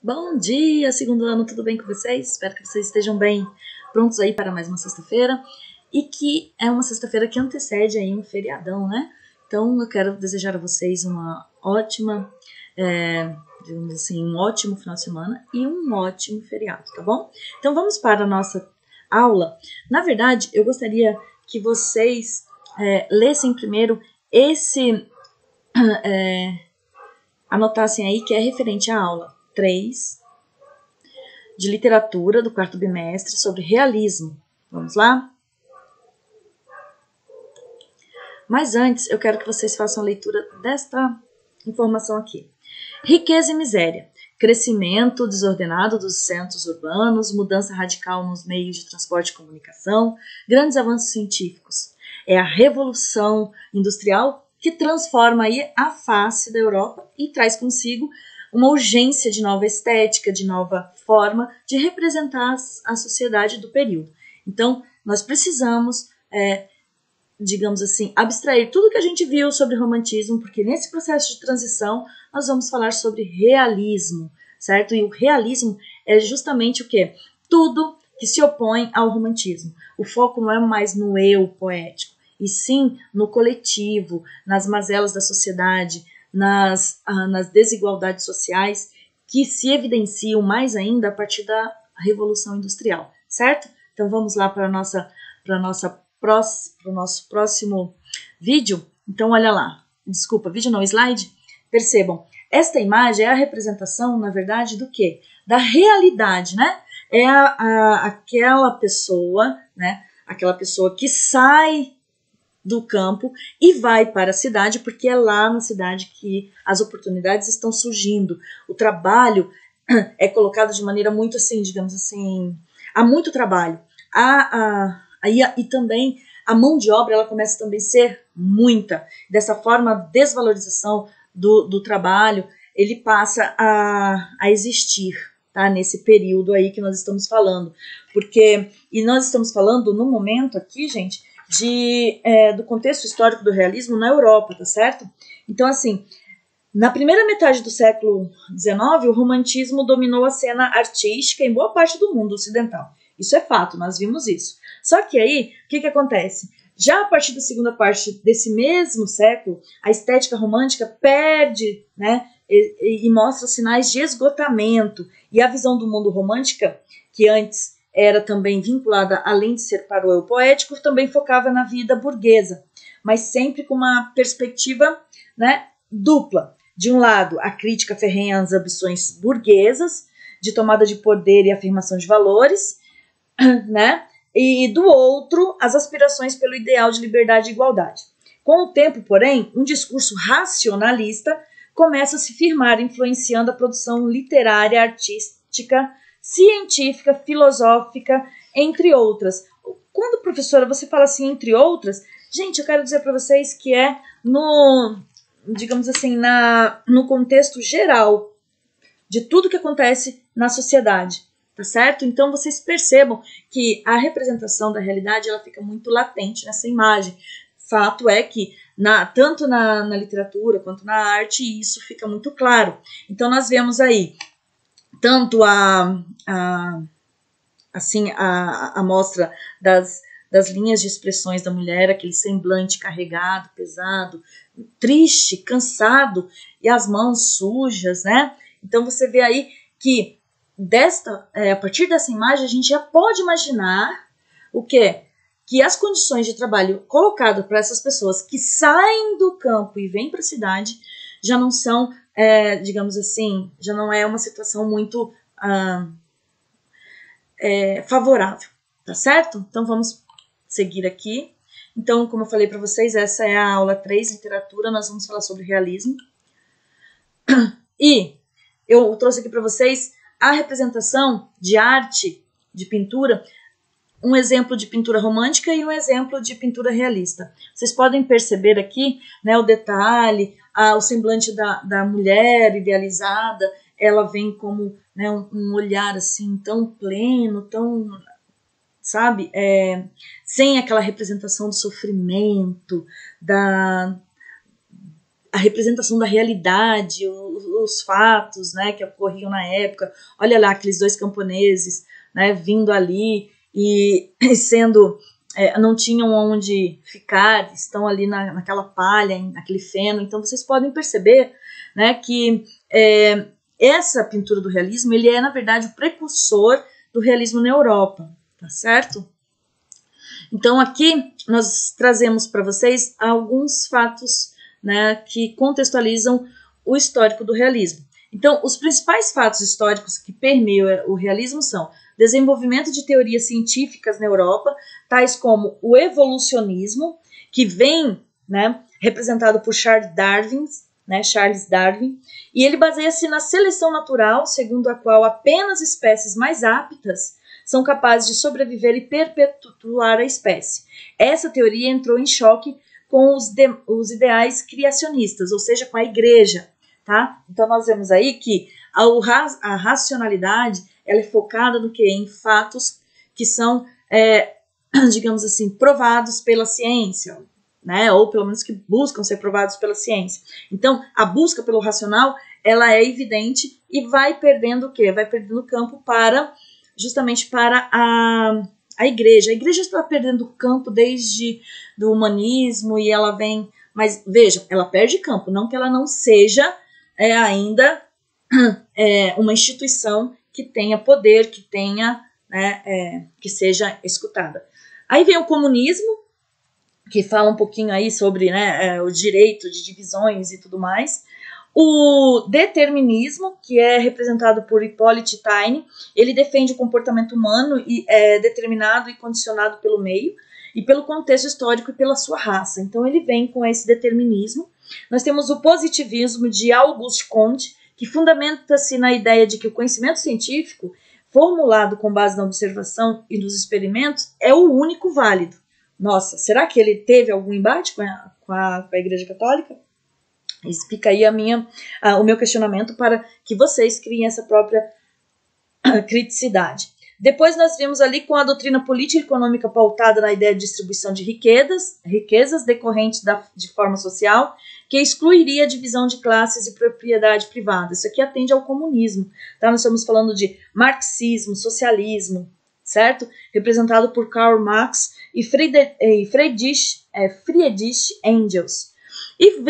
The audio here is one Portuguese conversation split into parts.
Bom dia, segundo ano, tudo bem com vocês? Espero que vocês estejam bem prontos aí para mais uma sexta-feira e que é uma sexta-feira que antecede aí um feriadão, né? Então eu quero desejar a vocês uma ótima, digamos assim, um ótimo final de semana e um ótimo feriado, tá bom? Então vamos para a nossa aula. Na verdade, eu gostaria que vocês lessem primeiro esse, anotassem aí que é referente à aula 3 de literatura do quarto bimestre sobre realismo. Vamos lá? Mas antes, eu quero que vocês façam a leitura desta informação aqui. Riqueza e miséria. Crescimento desordenado dos centros urbanos, mudança radical nos meios de transporte e comunicação, grandes avanços científicos. É a revolução industrial que transforma aí a face da Europa e traz consigo uma urgência de nova estética, de nova forma de representar a sociedade do período. Então, nós precisamos, digamos assim, abstrair tudo que a gente viu sobre romantismo, porque nesse processo de transição nós vamos falar sobre realismo, certo? E o realismo é justamente o quê? Tudo que se opõe ao romantismo. O foco não é mais no eu poético, e sim no coletivo, nas mazelas da sociedade, nas desigualdades sociais que se evidenciam mais ainda a partir da Revolução Industrial, certo? Então vamos lá para o nosso próximo vídeo. Então olha lá, desculpa, vídeo não, slide. Percebam, esta imagem é a representação, na verdade, do quê? Da realidade, né? É aquela pessoa, né? Aquela pessoa que sai do campo e vai para a cidade, porque é lá na cidade que as oportunidades estão surgindo. O trabalho é colocado de maneira muito assim, digamos assim, há muito trabalho. E também a mão de obra ela começa também a ser muita. Dessa forma, a desvalorização do trabalho, ele passa a existir, tá? Nesse período aí que nós estamos falando. E nós estamos falando no momento aqui, gente, do contexto histórico do realismo na Europa, tá certo? Então, assim, na primeira metade do século XIX, o romantismo dominou a cena artística em boa parte do mundo ocidental. Isso é fato, nós vimos isso. Só que aí, o que acontece? Já a partir da segunda parte desse mesmo século, a estética romântica perde, né, e mostra sinais de esgotamento. E a visão do mundo romântica, que antes era também vinculada, além de ser para o eu poético, também focava na vida burguesa, mas sempre com uma perspectiva, né, dupla. De um lado, a crítica ferrenha às ambições burguesas, de tomada de poder e afirmação de valores, né? E do outro, as aspirações pelo ideal de liberdade e igualdade. Com o tempo, porém, um discurso racionalista começa a se firmar, influenciando a produção literária, artística, científica, filosófica, entre outras. Quando, professora, você fala assim, entre outras, gente, eu quero dizer para vocês que é digamos assim, no contexto geral de tudo que acontece na sociedade, tá certo? Então vocês percebam que a representação da realidade ela fica muito latente nessa imagem. Fato é que tanto na literatura quanto na arte isso fica muito claro. Então nós vemos aí tanto a mostra das linhas de expressões da mulher, aquele semblante carregado, pesado, triste, cansado e as mãos sujas, né? Então você vê aí que a partir dessa imagem a gente já pode imaginar o quê? Que as condições de trabalho colocadas para essas pessoas que saem do campo e vêm para a cidade já não são, digamos assim, já não é uma situação muito favorável, tá certo? Então vamos seguir aqui. Então, como eu falei para vocês, essa é a aula 3, literatura, nós vamos falar sobre realismo. E eu trouxe aqui para vocês a representação de arte, de pintura, um exemplo de pintura romântica e um exemplo de pintura realista. Vocês podem perceber aqui, né, o detalhe, o semblante da mulher idealizada, ela vem como, né, um olhar assim tão pleno, tão, sabe, sem aquela representação do sofrimento, a representação da realidade, os fatos, né, que ocorriam na época. Olha lá aqueles dois camponeses, né, vindo ali e sendo, não tinham onde ficar, estão ali naquela palha, naquele feno. Então vocês podem perceber, né, que essa pintura do realismo, ele é na verdade o precursor do realismo na Europa, tá certo? Então aqui nós trazemos para vocês alguns fatos, né, que contextualizam o histórico do realismo. Então, os principais fatos históricos que permeiam o realismo são desenvolvimento de teorias científicas na Europa, tais como o evolucionismo, que vem, né, representado por Charles Darwin, e ele baseia-se na seleção natural, segundo a qual apenas espécies mais aptas são capazes de sobreviver e perpetuar a espécie. Essa teoria entrou em choque com os ideais criacionistas, ou seja, com a igreja, tá? Então nós vemos aí que a racionalidade, ela é focada no quê? Em fatos que são, digamos assim, provados pela ciência, né? Ou pelo menos que buscam ser provados pela ciência. Então a busca pelo racional, ela é evidente e vai perdendo o quê? Vai perdendo campo justamente para a igreja. A igreja está perdendo campo desde do humanismo e ela vem... Mas vejam, ela perde campo, não que ela não seja ainda uma instituição que tenha poder, que tenha, né, que seja escutada. Aí vem o comunismo, que fala um pouquinho aí sobre, né, o direito de divisões e tudo mais. O determinismo, que é representado por Hippolyte Taine, ele defende o comportamento humano determinado e condicionado pelo meio e pelo contexto histórico e pela sua raça. Então ele vem com esse determinismo. Nós temos o positivismo de Auguste Comte, que fundamenta-se na ideia de que o conhecimento científico, formulado com base na observação e nos experimentos, é o único válido. Nossa, será que ele teve algum embate com a Igreja Católica? Isso fica aí o meu questionamento para que vocês criem essa própria criticidade. Depois nós vimos ali com a doutrina política e econômica pautada na ideia de distribuição de riquezas decorrentes de forma social, que excluiria a divisão de classes e propriedade privada. Isso aqui atende ao comunismo. Tá? Nós estamos falando de marxismo, socialismo, certo? Representado por Karl Marx e Friedrich Engels. E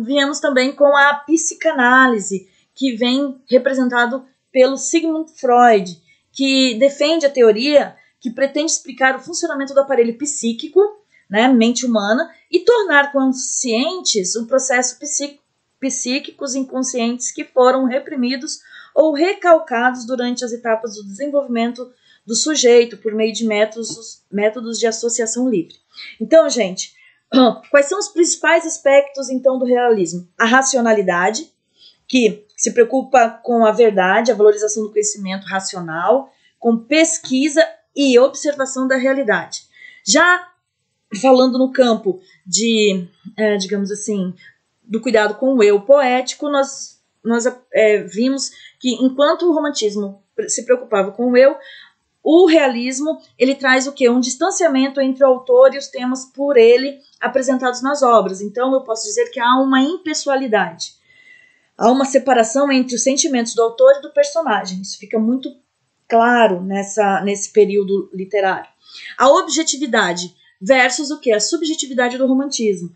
viemos também com a psicanálise, que vem representado pelo Sigmund Freud, que defende a teoria que pretende explicar o funcionamento do aparelho psíquico, né, mente humana, e tornar conscientes o processo psíquicos inconscientes que foram reprimidos ou recalcados durante as etapas do desenvolvimento do sujeito por meio de métodos de associação livre. Então, gente, quais são os principais aspectos, então, do realismo? A racionalidade, que se preocupa com a verdade, a valorização do conhecimento racional, com pesquisa e observação da realidade. Já falando no campo de, digamos assim, do cuidado com o eu poético, nós vimos que enquanto o romantismo se preocupava com o eu, o realismo, ele traz o quê? Um distanciamento entre o autor e os temas por ele apresentados nas obras. Então, eu posso dizer que há uma impessoalidade. Há uma separação entre os sentimentos do autor e do personagem. Isso fica muito claro nesse período literário. A objetividade versus o quê? A subjetividade do romantismo.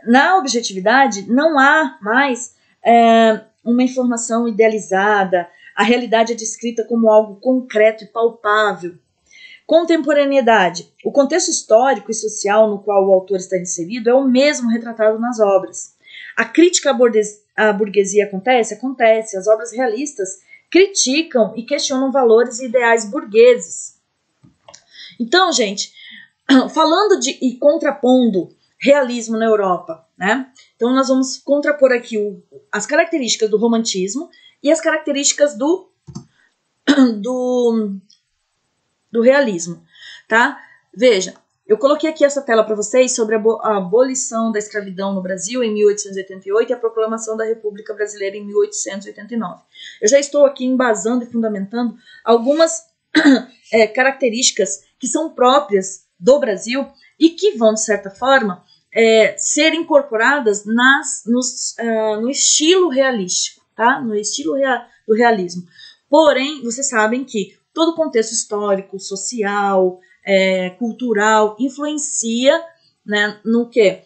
Na objetividade, não há mais uma informação idealizada. A realidade é descrita como algo concreto e palpável. Contemporaneidade. O contexto histórico e social no qual o autor está inserido é o mesmo retratado nas obras. A crítica à burguesia acontece? Acontece. As obras realistas criticam e questionam valores e ideais burgueses. Então, gente, falando e contrapondo realismo na Europa, né? Então nós vamos contrapor aqui as características do romantismo e as características do realismo, tá? Veja, eu coloquei aqui essa tela para vocês sobre a abolição da escravidão no Brasil em 1888 e a proclamação da República Brasileira em 1889. Eu já estou aqui embasando e fundamentando algumas características que são próprias do Brasil e que vão, de certa forma, ser incorporadas no estilo realístico, tá? No estilo do realismo. Porém, vocês sabem que todo o contexto histórico, social, cultural influencia, né, no quê?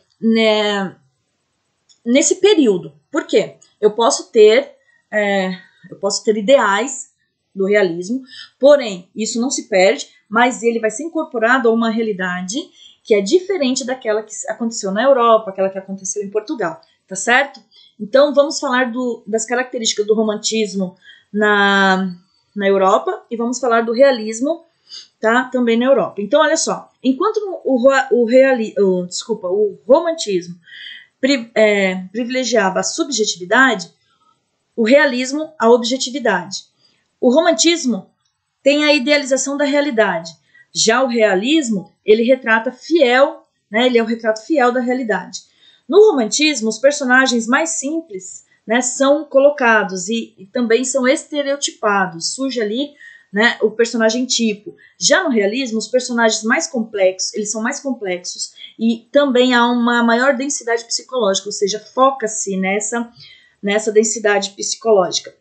Nesse período. Por quê? Eu posso ter ideais do realismo, porém, isso não se perde, mas ele vai ser incorporado a uma realidade que é diferente daquela que aconteceu na Europa, aquela que aconteceu em Portugal, tá certo? Então, vamos falar das características do romantismo na Europa e vamos falar do realismo, tá? Também na Europa. Então, olha só, enquanto o romantismo privilegiava a subjetividade, o realismo a objetividade. O romantismo tem a idealização da realidade. Já o realismo, ele retrata fiel, né? Ele é o retrato fiel da realidade. No romantismo, os personagens mais simples, né, são colocados e também são estereotipados. Surge ali, né, o personagem tipo. Já no realismo, os personagens mais complexos, eles são mais complexos e também há uma maior densidade psicológica, ou seja, foca-se nessa densidade psicológica.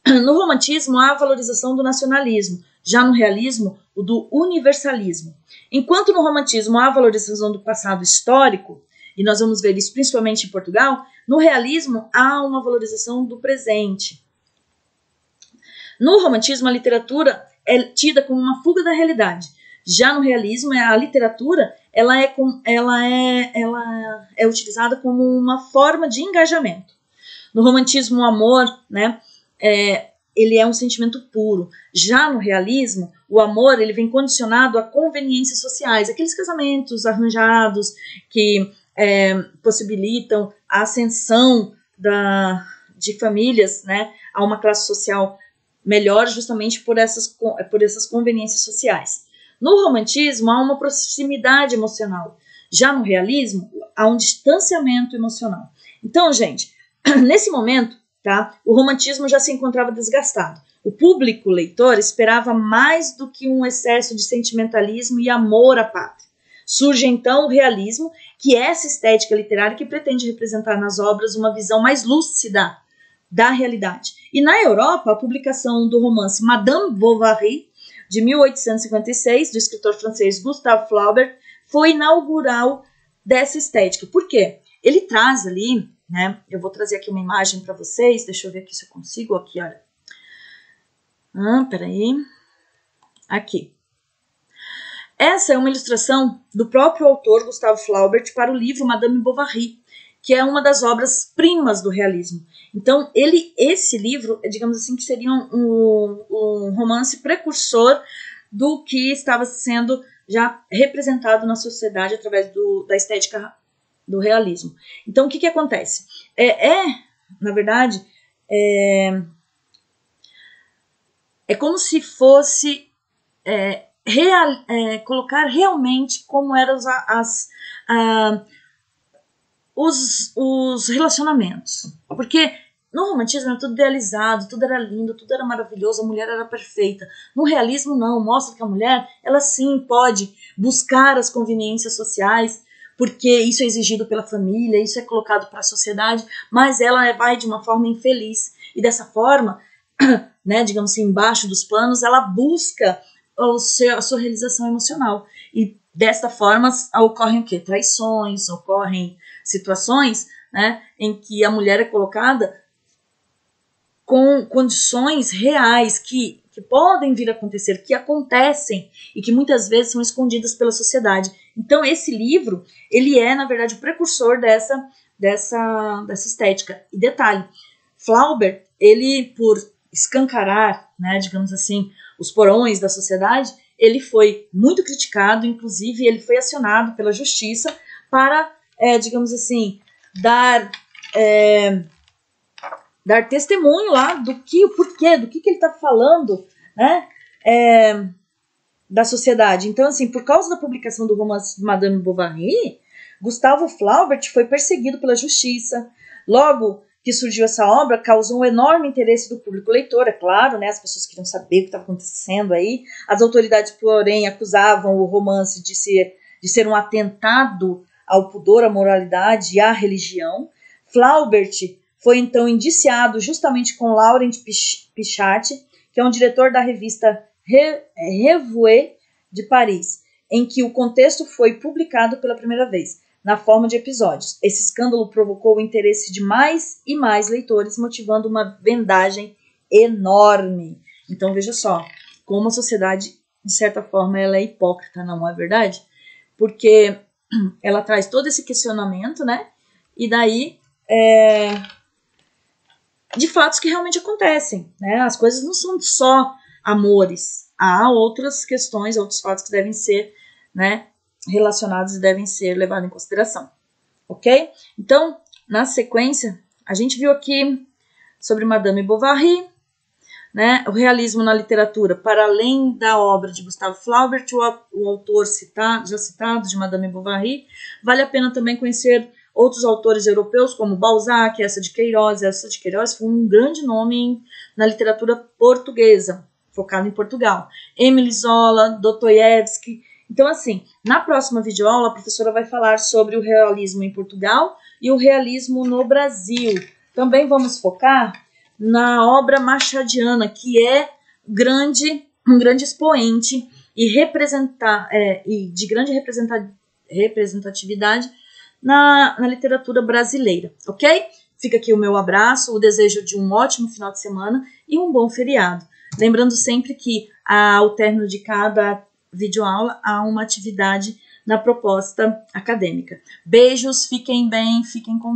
No romantismo, há a valorização do nacionalismo, já no realismo, o do universalismo. Enquanto no romantismo há a valorização do passado histórico, e nós vamos ver isso principalmente em Portugal, no realismo há uma valorização do presente. No romantismo, a literatura é tida como uma fuga da realidade. Já no realismo, a literatura ela é utilizada como uma forma de engajamento. No romantismo, o amor, né, ele é um sentimento puro. Já no realismo, o amor ele vem condicionado a conveniências sociais, aqueles casamentos arranjados que possibilitam a ascensão de famílias, né, a uma classe social melhor justamente por essas conveniências sociais. No romantismo, há uma proximidade emocional. Já no realismo, há um distanciamento emocional. Então, gente, nesse momento, tá, o romantismo já se encontrava desgastado. O público leitor esperava mais do que um excesso de sentimentalismo e amor à pátria. Surge então o realismo, que é essa estética literária que pretende representar nas obras uma visão mais lúcida da realidade. E na Europa, a publicação do romance Madame Bovary, de 1856, do escritor francês Gustave Flaubert, foi inaugural dessa estética. Por quê? Ele traz ali, né? Eu vou trazer aqui uma imagem para vocês, deixa eu ver aqui se eu consigo, aqui, olha. Peraí. Aqui. Essa é uma ilustração do próprio autor, Gustave Flaubert, para o livro Madame Bovary, que é uma das obras-primas do realismo. Então, esse livro, digamos assim, que seria um romance precursor do que estava sendo já representado na sociedade através da estética do realismo. Então, o que acontece? Na verdade, é como se fosse colocar realmente como eram os relacionamentos. Porque no romantismo era tudo idealizado, tudo era lindo, tudo era maravilhoso, a mulher era perfeita. No realismo não, mostra que a mulher, ela sim pode buscar as conveniências sociais, porque isso é exigido pela família, isso é colocado para a sociedade, mas ela vai de uma forma infeliz. E dessa forma, né, digamos assim, embaixo dos panos, ela busca a sua realização emocional. E desta forma ocorrem o quê? Traições, ocorrem situações, né, em que a mulher é colocada com condições reais que podem vir a acontecer, que acontecem e que muitas vezes são escondidas pela sociedade. Então esse livro, ele é, na verdade, o precursor dessa estética. E detalhe, Flaubert, ele, por escancarar, né, digamos assim, os porões da sociedade, ele foi muito criticado, inclusive ele foi acionado pela justiça para, digamos assim, dar testemunho lá do porquê, do que ele está falando, né, da sociedade. Então, assim, por causa da publicação do romance de Madame Bovary, Gustave Flaubert foi perseguido pela justiça. Logo que surgiu essa obra, causou um enorme interesse do público leitor, é claro, né, as pessoas queriam saber o que estava acontecendo aí. As autoridades, porém, acusavam o romance de ser um atentado ao pudor, à moralidade e à religião. Flaubert foi então indiciado justamente com Laurent Pichat, que é um diretor da revista Revue de Paris, em que o contexto foi publicado pela primeira vez, na forma de episódios. Esse escândalo provocou o interesse de mais e mais leitores, motivando uma vendagem enorme. Então veja só, como a sociedade, de certa forma, ela é hipócrita, não é verdade? Porque ela traz todo esse questionamento, né? E daí, de fatos que realmente acontecem, né? As coisas não são só amores, há outras questões, outros fatos que devem ser, né, relacionados e devem ser levados em consideração, ok? Então, na sequência, a gente viu aqui sobre Madame Bovary, né, o realismo na literatura, para além da obra de Gustave Flaubert, o autor já citado de Madame Bovary, vale a pena também conhecer outros autores europeus, como Balzac, Eça de Queiroz. Eça de Queiroz foi um grande nome na literatura portuguesa, focado em Portugal. Émile Zola, Dostoiévski. Então, assim, na próxima videoaula, a professora vai falar sobre o realismo em Portugal e o realismo no Brasil. Também vamos focar na obra machadiana, que é um grande expoente e de grande representatividade na literatura brasileira, ok? Fica aqui o meu abraço, o desejo de um ótimo final de semana e um bom feriado. Lembrando sempre que ao término de cada videoaula há uma atividade na proposta acadêmica. Beijos, fiquem bem, fiquem com